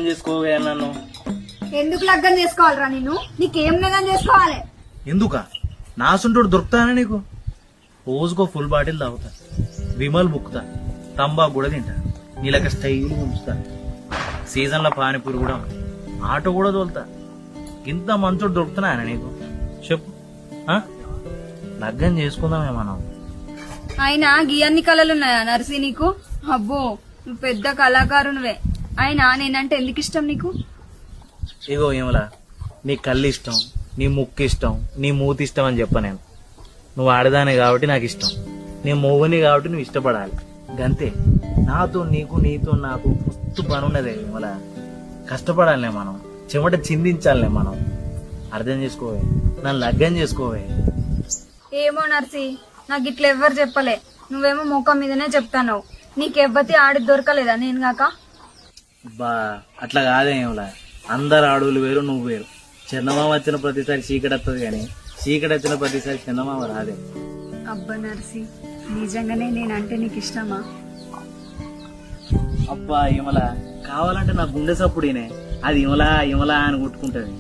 చేసుకోవే నన్ను. ఎందుకు లగ్గం చేసుకోవాలరా నిన్ను? నీకేం లగ్గం చేసుకోవాలి? ఎందుకా? నా సుంటోడు దొరుకుతానా నీకు? రోజుకో ఫుల్ బాటిల్ తాగుతా, విమల్ బుక్కుతా, తంబాకు కూడా తింటా, నీళ్ళకి స్టైల్ ఉంచుతా, సీజన్ లో పానీపూరి కూడా, ఆటో కూడా తోలుతా. ఇంత మంచోడు దొరుకుతున్నా ఆయన నీకు? చెప్పు. లగ్గం చేసుకుందామే మనం. అయినా గియన్ని కళలున్నాయా నర్సి నీకు? అబ్బో, నువ్వు పెద్ద కళాకారునివే. అయినా నేనంటే ఎందుకు ఇష్టం నీకు? ఇగో ఏమలా, నీ కళ్ళు ఇష్టం, నీ ముక్కు ఇష్టం, నీ మూతి ఇష్టం అని చెప్ప నేను. నువ్వు ఆడదానే కాబట్టి నాకు ఇష్టం, నీ మొవ్వని కాబట్టి నువ్వు ఇష్టపడాలి, గంతే. నాతో నీకు, నీతో నాకు మస్తు పని ఉన్నదే ఏమలా. కష్టపడాలనే మనం, చెమట చిందించాలనే మనం. అర్థం చేసుకోవే, నన్ను లగ్గం చేసుకోవే. ఏమో నర్సి, నాకు ఇట్లా ఎవ్వరు చెప్పలే. నువ్వేమో ముఖం మీదనే చెప్తాను. నీకెవ్వతి ఆడి దొరకలేదా నేను కాక? బా అట్లా కాదే ఏమలా, అందరు ఆడవులు వేరు, నువ్వు వేరు. చందమామ వచ్చిన ప్రతిసారి చీకటి వస్తుంది కానీ చీకటి వచ్చిన ప్రతిసారి చందమామ రాదే. అబ్బా నర్సి, నిజంగానే నేనంటే నీకు ఇష్టమా? అబ్బా ఇమలా, కావాలంటే నా గుండె సప్పుడేనే, అది ఇమలా ఇమలా అని కొట్టుకుంటది.